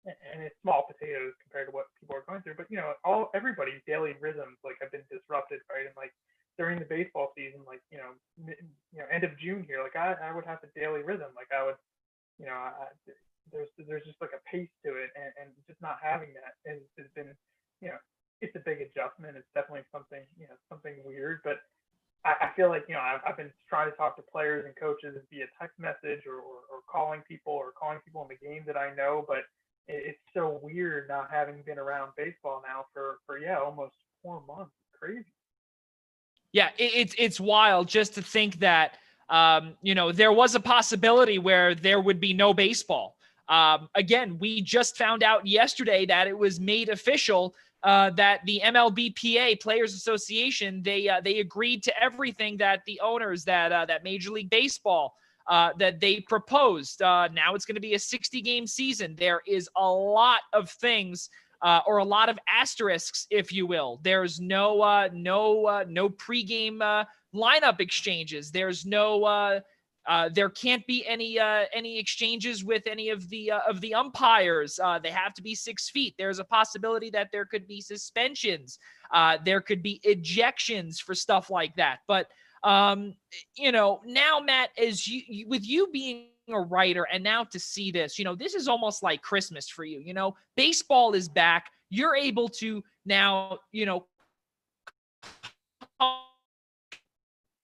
and it's small potatoes compared to what people are going through. But everybody's daily rhythms like have been disrupted, right? And like during the baseball season, like end of June here, like I would have a daily rhythm, like I would, there's just like a pace to it, and just not having that has been, it's a big adjustment. It's definitely something, something weird, but I feel like, I've been trying to talk to players and coaches via text message or calling people in the game that I know, but it's so weird not having been around baseball now for almost 4 months. It's crazy. Yeah, it's wild just to think that there was a possibility where there would be no baseball. Again, we just found out yesterday that it was made official that the MLBPA Players Association they agreed to everything that the owners that Major League Baseball that they proposed. Now it's going to be a 60-game season. There is a lot of things. Or a lot of asterisks, if you will. There's no pregame lineup exchanges. There's there can't be any exchanges with any of the umpires. They have to be 6 feet. There's a possibility that there could be suspensions. There could be ejections for stuff like that. But now, Matt, as you with you being a writer and now to see this, this is almost like Christmas for you. Baseball is back. You're able to now,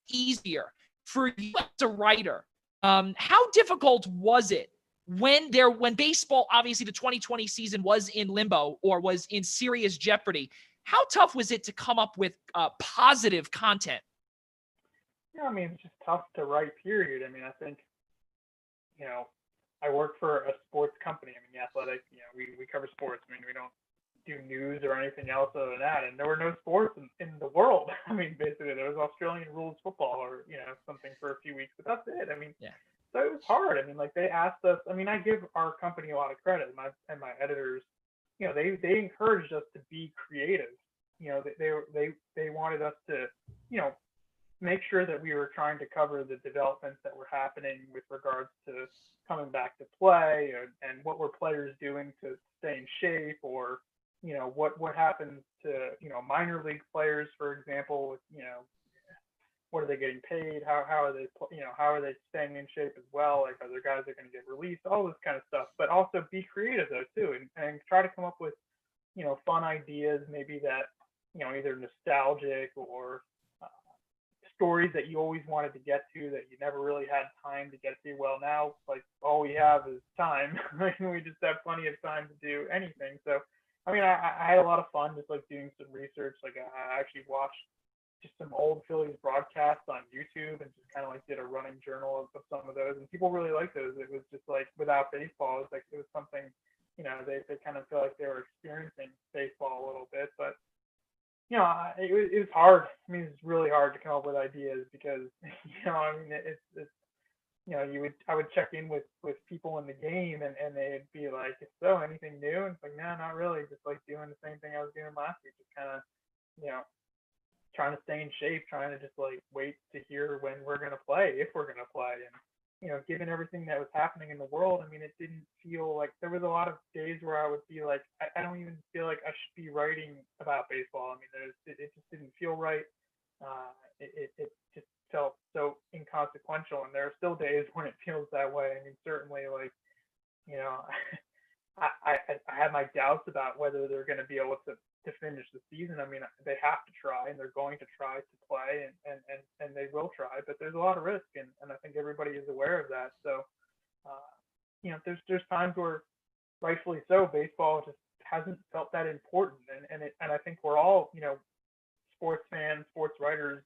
easier for you as a writer. How difficult was it when baseball, obviously the 2020 season was in limbo or was in serious jeopardy? How tough was it to come up with positive content? Yeah, I mean, it's just tough to write, period. I mean, I think, I work for a sports company. I mean, The Athletic, we cover sports. I mean, we don't do news or anything else other than that. And there were no sports in the world. I mean, basically, there was Australian rules football or, something for a few weeks, but that's it. I mean, Yeah. So it was hard. I mean, like they asked us, I mean, I give our company a lot of credit, my editors, they encouraged us to be creative. They wanted us to, make sure that we were trying to cover the developments that were happening with regards to coming back to play and what were players doing to stay in shape, or what happens to minor league players, for example, with what are they getting paid, how are they how are they staying in shape as well, like are there guys that are going to get released, all this kind of stuff. But also be creative though too, and try to come up with fun ideas, maybe that either nostalgic or stories that you always wanted to get to that you never really had time to get to. Well, now like all we have is time. We just have plenty of time to do anything. So I mean, I had a lot of fun just like doing some research. Like I actually watched just some old Phillies broadcasts on YouTube and just kind of like did a running journal of some of those, and people really liked those. It was just like without baseball, it was something, they kind of feel like they were experiencing baseball a little bit. But it was hard. I mean, it's really hard to come up with ideas because, I mean, it's I would check in with people in the game, and they'd be like, so anything new? And it's like, no, not really. Just like doing the same thing I was doing last week, just kind of, trying to stay in shape, trying to just like wait to hear when we're going to play, if we're going to play. And, given everything that was happening in the world, I mean, it didn't feel like there was a lot of days where I would be like, I don't even feel like I should be writing about baseball. I mean, it just didn't feel right. It just felt so inconsequential. And there are still days when it feels that way. I mean, certainly like, I have my doubts about whether they're going to be able to finish the season. I mean, they have to try, and they're going to try to play, and they will try, but there's a lot of risk, and I think everybody is aware of that. So, there's times where, rightfully so, baseball just hasn't felt that important, and I think we're all, sports fans, sports writers,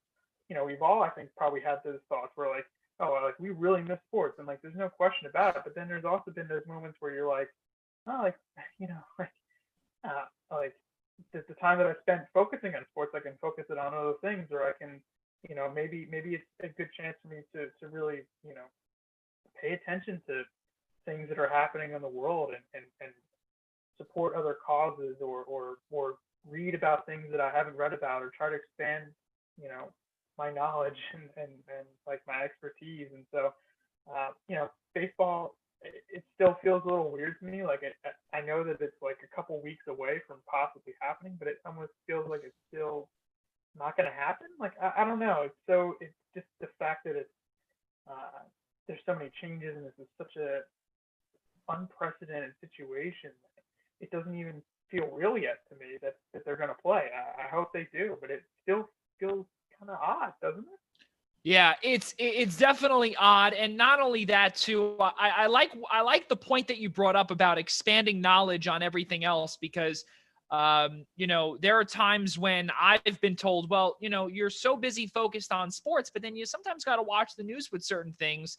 we've all, I think, probably had those thoughts where like, oh, like we really miss sports, and like there's no question about it. But then there's also been those moments where you're like, oh, like you know, like the time that I spent focusing on sports, I can focus it on other things, or I can, maybe it's a good chance for me to really, pay attention to things that are happening in the world and support other causes or read about things that I haven't read about or try to expand, my knowledge and like my expertise. And so, baseball, it still feels a little weird to me. Like I know that it's like a couple weeks away from possibly happening, but it almost feels like it's still not going to happen. Like I don't know. It's just the fact that there's so many changes and this is such a unprecedented situation. It doesn't even feel real yet to me that they're going to play. I hope they do, but it still feels kind of odd, doesn't it? Yeah, it's definitely odd, and not only that too. I like the point that you brought up about expanding knowledge on everything else because, there are times when I've been told, well, you're so busy focused on sports, but then you sometimes got to watch the news with certain things.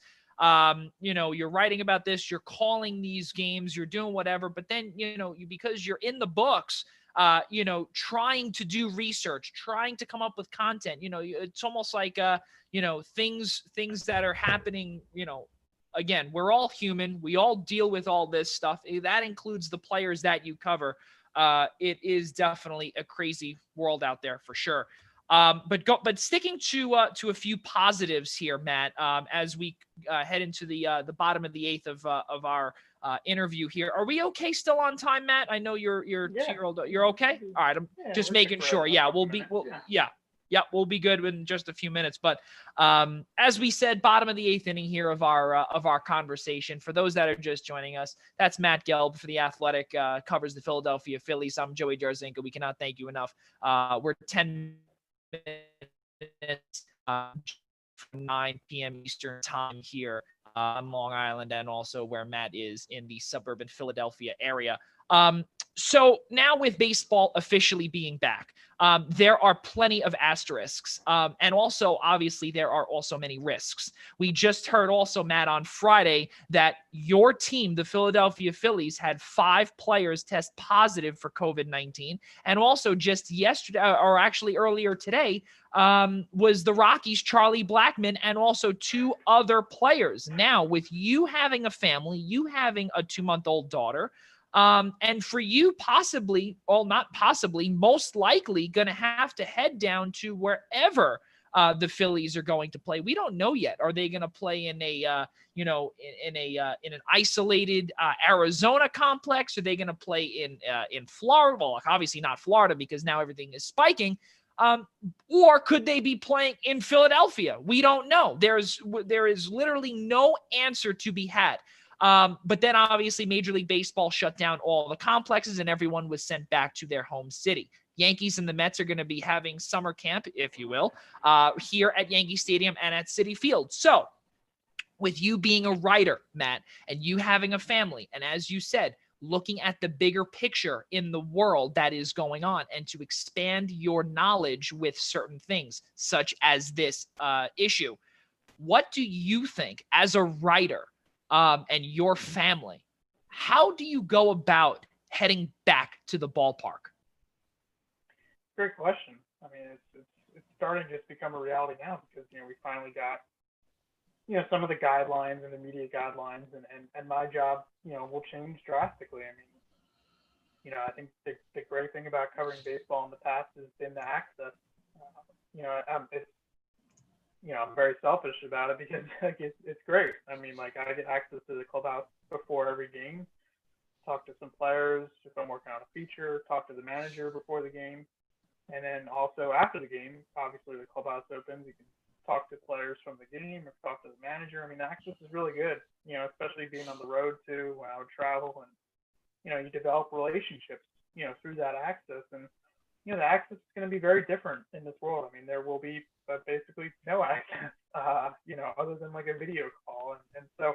You're writing about this, you're calling these games, you're doing whatever, but then because you're in the books trying to do research, trying to come up with content. It's almost like things that are happening, again, we're all human. We all deal with all this stuff. That includes the players that you cover. It is definitely a crazy world out there for sure. But sticking to a few positives here, Matt, as we head into the bottom of the eighth of our interview here. Are we okay still on time, Matt? I know you're Yeah. 2-year-old. You're okay? All right. I'm just making sure. Yeah, we'll be good in just a few minutes. But as we said, bottom of the eighth inning here of our conversation. For those that are just joining us, that's Matt Gelb for The Athletic, covers the Philadelphia Phillies. I'm Joey Jarzynka. We cannot thank you enough. We're 10 minutes from 9 p.m. Eastern time here on Long Island, and also where Matt is in the suburban Philadelphia area. So now with baseball officially being back, there are plenty of asterisks. And also, obviously, there are also many risks. We just heard also, Matt, on Friday that your team, the Philadelphia Phillies, had 5 players test positive for COVID-19. And also just yesterday, or actually earlier today, was the Rockies' Charlie Blackmon and also 2 other players. Now, with you having a family, you having a 2-month-old daughter, and for you possibly, well, not possibly, most likely going to have to head down to wherever the Phillies are going to play. We don't know yet. Are they going to play in a, in an isolated Arizona complex? Are they going to play in Florida? Well, obviously not Florida because now everything is spiking. Or could they be playing in Philadelphia? We don't know. There is literally no answer to be had. But then obviously Major League Baseball shut down all the complexes and everyone was sent back to their home city. Yankees and the Mets are going to be having summer camp, if you will, here at Yankee Stadium and at Citi Field. So with you being a writer, Matt, and you having a family, and as you said, looking at the bigger picture in the world that is going on and to expand your knowledge with certain things, such as this issue, what do you think as a writer and your family, how do you go about heading back to the ballpark? Great question. I mean, it's starting to just become a reality now because we finally got some of the guidelines and the media guidelines, and my job will change drastically. I mean, I think the great thing about covering baseball in the past has been the access. I'm very selfish about it because like it's great. I mean, like I get access to the clubhouse before every game, talk to some players if I'm working on a feature, talk to the manager before the game, and then also after the game, obviously the clubhouse opens. You can talk to players from the game or talk to the manager. I mean, the access is really good, especially being on the road too when I would travel, and you develop relationships, through that access. And the access is going to be very different in this world. I mean, there will be basically no access, other than like a video call. And so,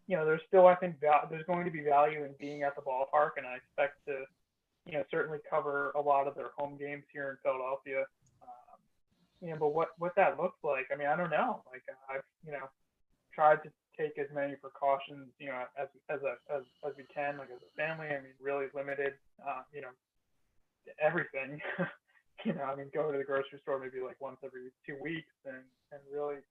there's still, I think, there's going to be value in being at the ballpark, and I expect to, certainly cover a lot of their home games here in Philadelphia. But what that looks like, I mean, I don't know. Like I've, tried to take as many precautions, as we can, like as a family. I mean, really limited, everything. I mean, go to the grocery store maybe like once every 2 weeks, and really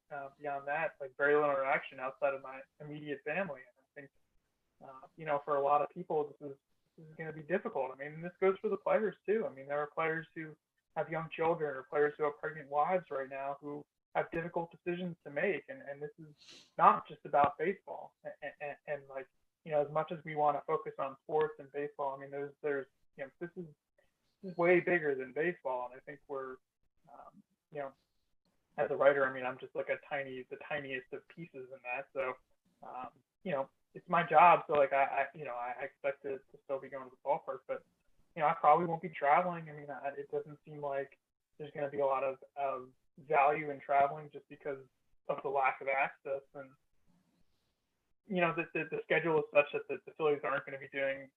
beyond that, like very little interaction outside of my immediate family. And I think, for a lot of people, this is going to be difficult. I mean, this goes for the players too. I mean, there are players who have young children or players who have pregnant wives right now who have difficult decisions to make, and this is not just about baseball. And like, as much as we want to focus on sports and baseball, I mean, this is way bigger than baseball, and I think we're, as a writer, I mean, I'm just like the tiniest of pieces in that. So, it's my job. So like, I expect to still be going to the ballpark, but I probably won't be traveling. I mean, it doesn't seem like there's going to be a lot of value in traveling just because of the lack of access, and the schedule is such that the Phillies aren't going to be doing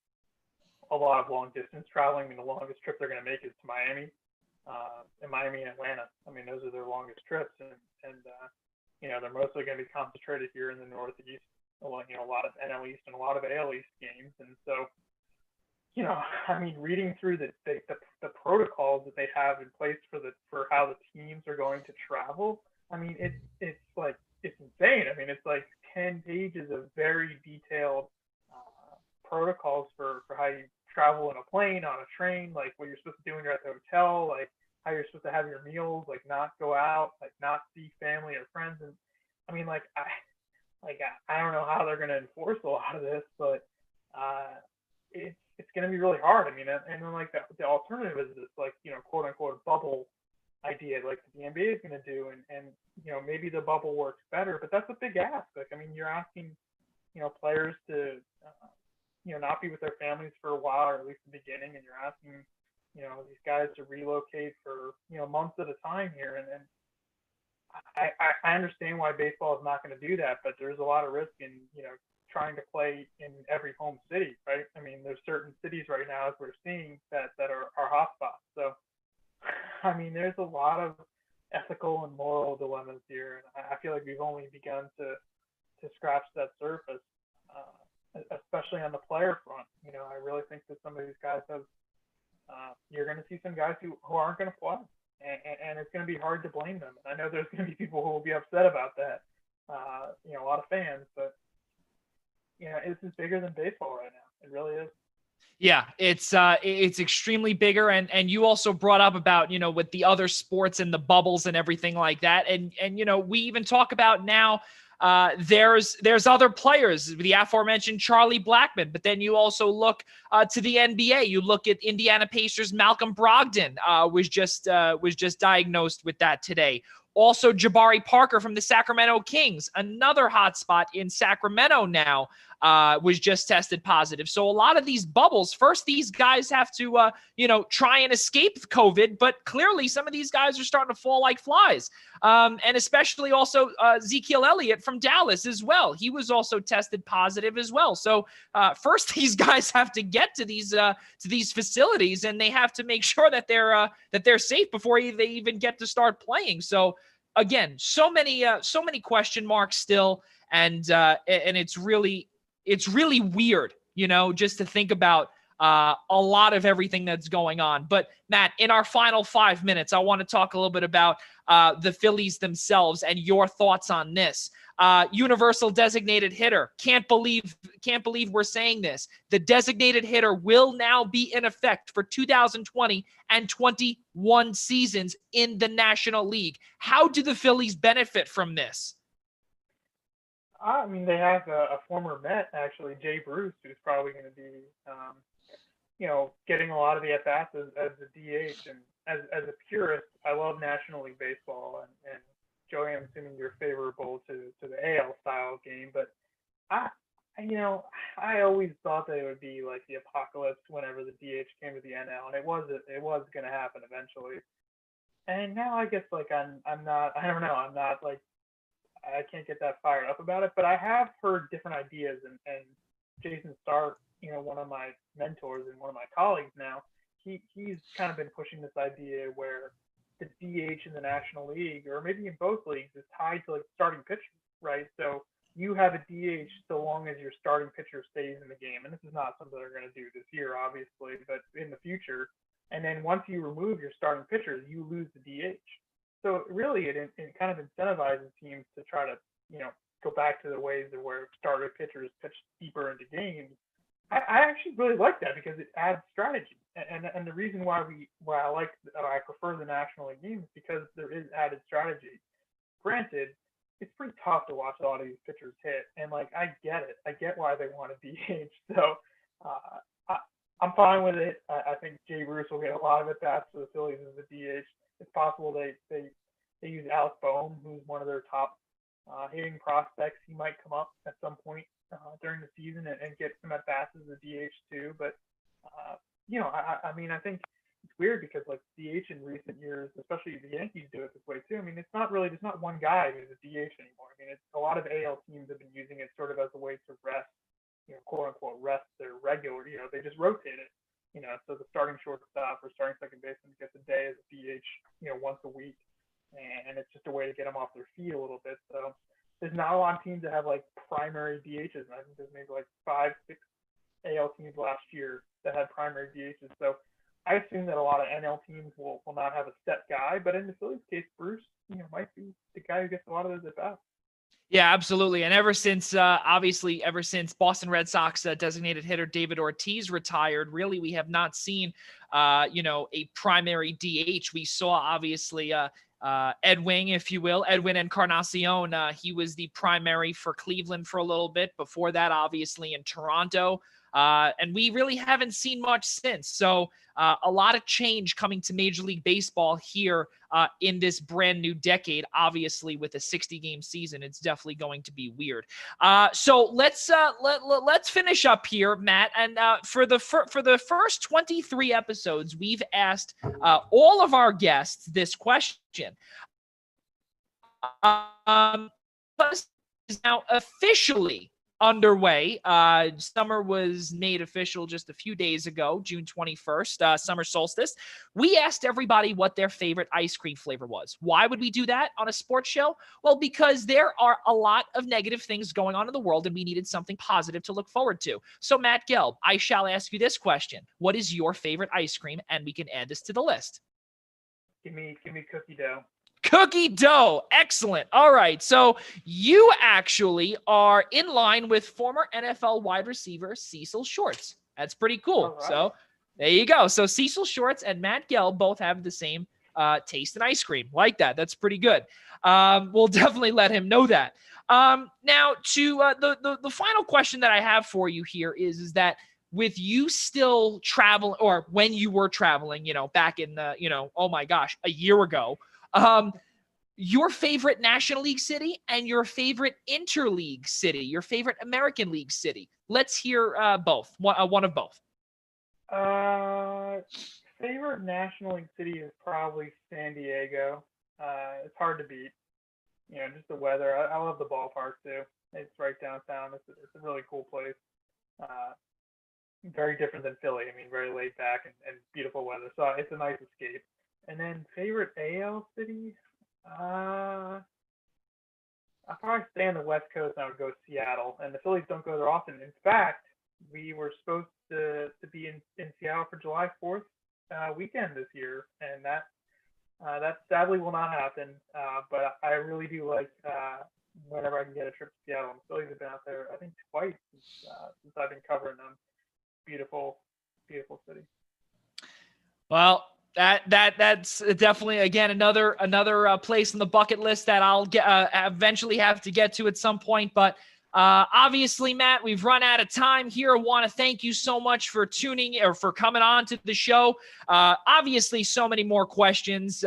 a lot of long distance traveling. I mean, the longest trip they're going to make is to Miami, and Miami and Atlanta. I mean, those are their longest trips, and they're mostly going to be concentrated here in the Northeast. A lot of NL East and a lot of AL East games, and so, I mean, reading through the protocols that they have in place for how the teams are going to travel, I mean, it's insane. I mean, it's like 10 pages of very detailed protocols for how you travel in a plane, on a train, like what you're supposed to do when you're at the hotel, like how you're supposed to have your meals, like not go out, like not see family or friends. And I mean, I don't know how they're going to enforce a lot of this, but it's going to be really hard. I mean, and then like the alternative is this, like, quote unquote bubble idea, like the NBA is going to do, and maybe the bubble works better, but that's a big ask. Like, I mean, you're asking players to not be with their families for a while, or at least the beginning, and you're asking these guys to relocate for months at a time here, and I understand why baseball is not going to do that, but there's a lot of risk in trying to play in every home city, right? I mean, there's certain cities right now, as we're seeing, that are hotspots. So I mean, there's a lot of ethical and moral dilemmas here, and I feel like we've only begun to scratch that surface, especially on the player front. I really think that some of these guys have. You're going to see some guys who aren't going to play, and it's going to be hard to blame them. And I know there's going to be people who will be upset about that. A lot of fans, but this is bigger than baseball right now. It really is. Yeah, it's extremely bigger, and you also brought up about with the other sports and the bubbles and everything like that, and we even talk about now. There's other players, the aforementioned Charlie Blackmon, but then you also look to the NBA. You look at Indiana Pacers' Malcolm Brogdon was just diagnosed with that today. Also, Jabari Parker from the Sacramento Kings, another hotspot in Sacramento now, was just tested positive. So a lot of these bubbles, first these guys have to, try and escape COVID, but clearly some of these guys are starting to fall like flies. And especially also Ezekiel Elliott from Dallas as well. He was also tested positive as well. So first these guys have to get to these facilities, and they have to make sure that they're safe before they even get to start playing. So again, so many question marks still, and it's really weird, just to think about a lot of everything that's going on. But Matt, in our final 5 minutes, I want to talk a little bit about the Phillies themselves and your thoughts on this. Universal designated hitter. Can't believe we're saying this. The designated hitter will now be in effect for 2020 and 21 seasons in the National League. How do the Phillies benefit from this? I mean, they have a former Met, actually, Jay Bruce, who's probably going to be, getting a lot of the at-bats as the DH. And as a purist, I love National League Baseball. And Joey, I'm assuming you're favorable to the AL style game, but I always thought that it would be like the apocalypse whenever the DH came to the NL, and it was going to happen eventually. And now I guess like I'm not, I don't know, I'm not like, I can't get that fired up about it, but I have heard different ideas, and Jason Stark, one of my mentors and one of my colleagues now, he's kind of been pushing this idea where the DH in the National League, or maybe in both leagues, is tied to like starting pitchers, right? So you have a DH so long as your starting pitcher stays in the game. And this is not something they're going to do this year, obviously, but in the future. And then once you remove your starting pitchers, you lose the DH. So really, it kind of incentivizes teams to try to, go back to the ways of where starter pitchers pitch deeper into games. I actually really like that because it adds strategy. And the reason why I prefer the National League games is because there is added strategy. Granted, it's pretty tough to watch a lot of these pitchers hit, and like I get it. I get why they want to DH. So I'm fine with it. I think Jay Bruce will get a lot of at bats for the Phillies as a DH. It's possible they use Alex Boehm, who's one of their top hitting prospects. He might come up at some point during the season and get some at bats as a DH too. But I think it's weird because like DH in recent years, especially the Yankees do it this way too. I mean, it's not one guy who's a DH anymore. I mean, it's a lot of AL teams have been using it sort of as a way to rest, quote unquote, rest their regular. They just rotate it. So the starting shortstop or starting second baseman gets a day as a DH, once a week, and it's just a way to get them off their feet a little bit. So there's not a lot of teams that have like primary DHs, and I think there's maybe like 5, 6 AL teams last year that had primary DHs. So I assume that a lot of NL teams will not have a set guy, but in the Phillies case, Bruce, might be the guy who gets a lot of those at bats. Yeah, absolutely. And ever since Boston Red Sox designated hitter David Ortiz retired, really, we have not seen, a primary DH. We saw, obviously, Edwin, if you will, Edwin Encarnacion. He was the primary for Cleveland for a little bit. Before that, obviously, in Toronto. And we really haven't seen much since. So a lot of change coming to Major League Baseball here in this brand new decade. Obviously, with a 60-game season, it's definitely going to be weird. So let's finish up here, Matt. And for the first 23 episodes, we've asked all of our guests this question. Is now officially underway. Summer was made official just a few days ago, June 21st, summer solstice. We asked everybody what their favorite ice cream flavor was. Why would we do that on a sports show? Well, because there are a lot of negative things going on in the world, and we needed something positive to look forward to. So, Matt Gelb, I shall ask you this question. What is your favorite ice cream? And we can add this to the list. Give me cookie dough. Cookie dough. Excellent. All right. So you actually are in line with former NFL wide receiver Cecil Shorts. That's pretty cool. Right. So there you go. So Cecil Shorts and Matt Gelb both have the same taste in ice cream. Like that. That's pretty good. We'll definitely let him know that. Now to the final question that I have for you here is that with you still traveling, or when you were traveling, back in the, oh my gosh, a year ago, your favorite National League city and your favorite interleague city, your favorite American League city. Let's hear both. One of both. Favorite National League city is probably San Diego. It's hard to beat. Just the weather. I love the ballpark too. It's right downtown. It's a really cool place. Very different than Philly. I mean, very laid back and beautiful weather. So it's a nice escape. And then favorite AL city? I'll probably stay on the West Coast and I would go Seattle. And the Phillies don't go there often. In fact, we were supposed to be in Seattle for July 4th weekend this year. And that sadly will not happen. But I really do like whenever I can get a trip to Seattle. And the Phillies have been out there, I think, twice since I've been covering them. Beautiful, beautiful city. Well, that's definitely, again, another place on the bucket list that I'll eventually have to get to at some point. But obviously, Matt, we've run out of time here. I want to thank you so much for tuning or for coming on to the show. Obviously, so many more questions.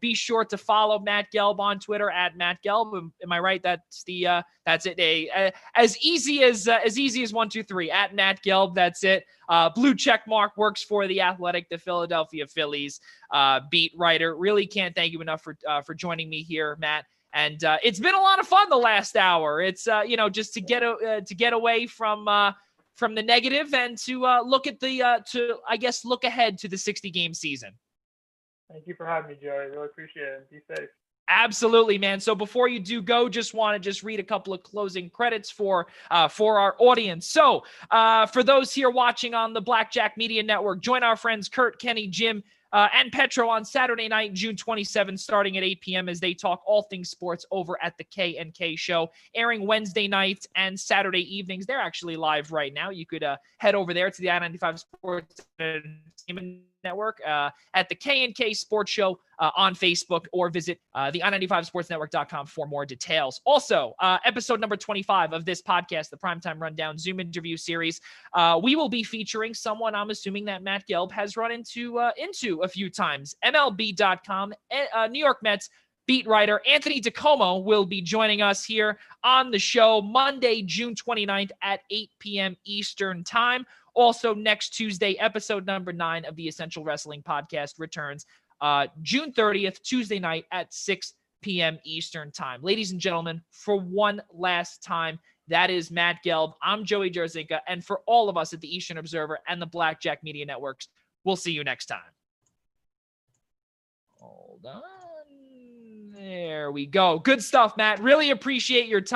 Be sure to follow Matt Gelb on Twitter at Matt Gelb. Am I right? That's it. As easy as 1, 2, 3 at Matt Gelb. That's it. Blue check mark, works for The Athletic, the Philadelphia Phillies beat writer. Really can't thank you enough for joining me here, Matt. And it's been a lot of fun the last hour. It's just to get away from the negative and to look at look ahead to the 60-game season. Thank you for having me, Joey. Really appreciate it. Be safe. Absolutely, man. So before you do go, just want to read a couple of closing credits for our audience. So for those here watching on the Blackjack Media Network, join our friends Kurt, Kenny, Jim, and Petro on Saturday night, June 27th, starting at 8 p.m. as they talk all things sports over at the K&K Show, airing Wednesday nights and Saturday evenings. They're actually live right now. You could head over there to the I-95 Sports Entertainment Network at the K&K Sports Show on Facebook, or visit the i95sportsnetwork.com for more details. Also, episode number 25 of this podcast, the Primetime Rundown Zoom interview series, we will be featuring someone I'm assuming that Matt Gelb has run into a few times. MLB.com, New York Mets beat writer Anthony DiComo will be joining us here on the show Monday, June 29th at 8 p.m. Eastern Time. Also, next Tuesday, episode number 9 of the Essential Wrestling Podcast returns June 30th, Tuesday night at 6 p.m. Eastern Time. Ladies and gentlemen, for one last time, that is Matt Gelb. I'm Joey Jarzynka. And for all of us at the Eastern Observer and the Blackjack Media Networks, we'll see you next time. Hold on. There we go. Good stuff, Matt. Really appreciate your time.